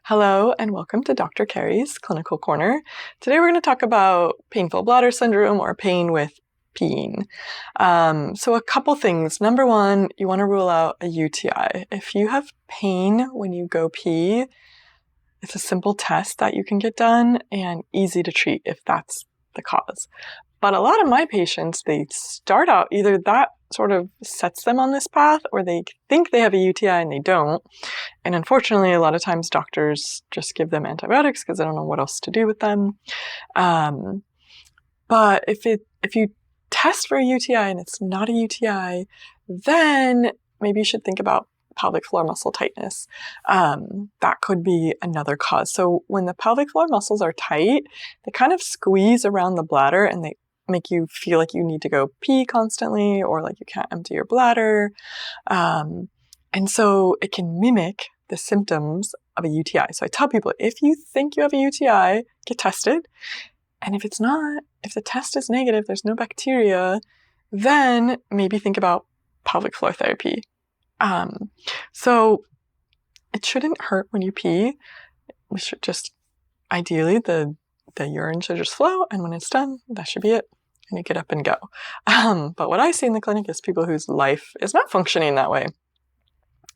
Hello and welcome to Dr. Carri's Clinical Corner. Today we're going to talk about painful bladder syndrome or pain with peeing. So a couple things. Number one, you want to rule out a UTI. If you have pain when you go pee, it's a simple test that you can get done and easy to treat if that's the cause. But a lot of my patients, they start out either that sort of sets them on this path or they think they have a UTI and they don't. And unfortunately, a lot of times doctors just give them antibiotics because they don't know what else to do with them. But if you test for a UTI and it's not a UTI, then maybe you should think about pelvic floor muscle tightness. That could be another cause. So when the pelvic floor muscles are tight, they kind of squeeze around the bladder and they make you feel like you need to go pee constantly or like you can't empty your bladder. And so it can mimic the symptoms of a UTI. So I tell people, if you think you have a UTI, get tested. And if it's not, if the test is negative, there's no bacteria, then maybe think about pelvic floor therapy. So it shouldn't hurt when you pee. We should just, ideally, the urine should just flow, and when it's done, that should be it. And you get up and go. But what I see in the clinic is people whose life is not functioning that way.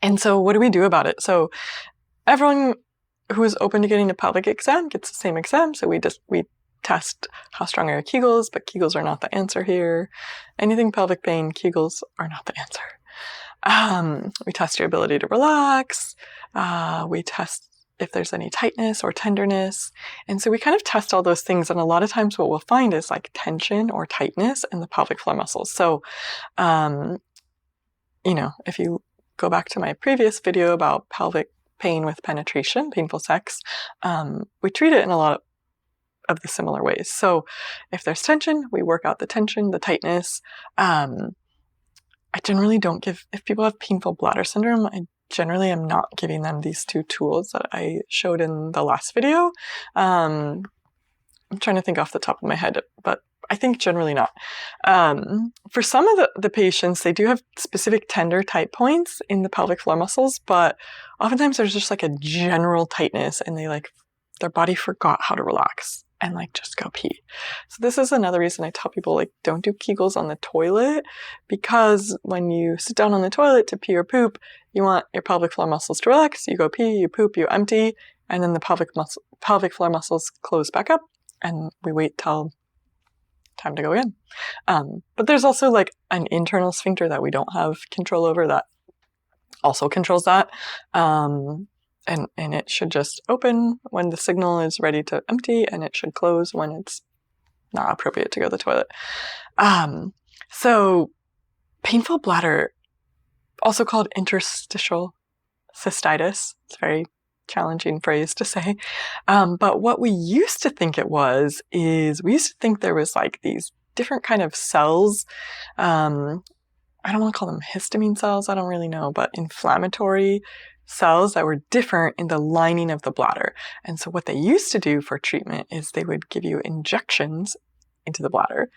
And so what do we do about it? So everyone who is open to getting a pelvic exam gets the same exam. So we test how strong are your Kegels, but Kegels are not the answer here. Anything pelvic pain, Kegels are not the answer. We test your ability to relax. We test if there's any tightness or tenderness. And so we kind of test all those things. And a lot of times what we'll find is like tension or tightness in the pelvic floor muscles. So, if you go back to my previous video about pelvic pain with penetration, painful sex, we treat it in a lot of the similar ways. So if there's tension, we work out the tension, the tightness. I generally don't give, if people have painful bladder syndrome, I generally am not giving them these two tools that I showed in the last video. I'm trying to think off the top of my head, but I think generally not. For some of the patients, they do have specific tender tight points in the pelvic floor muscles, but oftentimes there's just like a general tightness and their body forgot how to relax and just go pee. So this is another reason I tell people don't do Kegels on the toilet, because when you sit down on the toilet to pee or poop, you want your pelvic floor muscles to relax. You go pee, you poop, you empty, and then the pelvic floor muscles close back up and we wait till time to go in. But there's also an internal sphincter that we don't have control over that also controls that. And it should just open when the signal is ready to empty, and it should close when it's not appropriate to go to the toilet. So painful bladder, also called interstitial cystitis. It's a very challenging phrase to say. But what we used to think it was is we used to think there was these different kind of cells. I don't want to call them histamine cells. I don't really know, but inflammatory cells that were different in the lining of the bladder. And so what they used to do for treatment is they would give you injections into the bladder.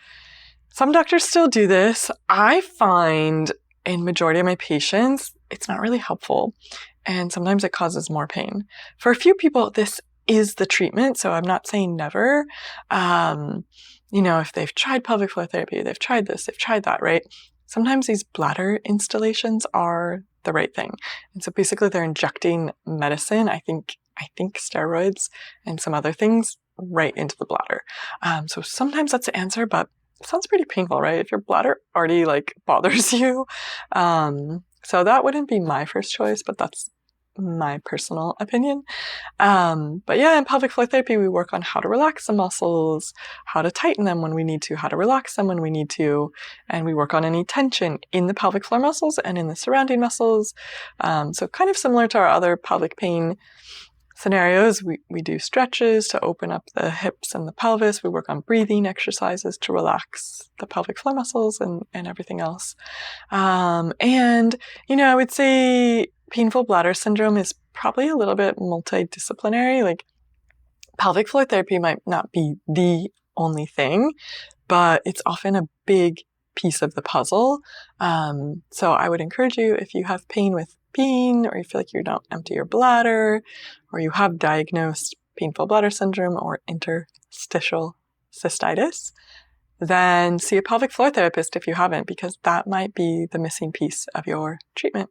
Some doctors still do this. I find in majority of my patients, it's not really helpful. And sometimes it causes more pain. For a few people, this is the treatment. So I'm not saying never. If they've tried pelvic floor therapy, they've tried this, they've tried that, right? Sometimes these bladder installations are the right thing. And so basically they're injecting medicine, I think steroids and some other things right into the bladder. So sometimes that's the answer, but it sounds pretty painful, right? If your bladder already bothers you. So that wouldn't be my first choice, but that's my personal opinion. But yeah, in pelvic floor therapy, we work on how to relax the muscles, how to tighten them when we need to, how to relax them when we need to, and we work on any tension in the pelvic floor muscles and in the surrounding muscles. So kind of similar to our other pelvic pain scenarios, we do stretches to open up the hips and the pelvis. We work on breathing exercises to relax the pelvic floor muscles and everything else. I would say painful bladder syndrome is probably a little bit multidisciplinary. Pelvic floor therapy might not be the only thing, but it's often a big piece of the puzzle. So I would encourage you, if you have pain with peeing, or you feel like you don't empty your bladder, or you have diagnosed painful bladder syndrome or interstitial cystitis, then see a pelvic floor therapist if you haven't, because that might be the missing piece of your treatment.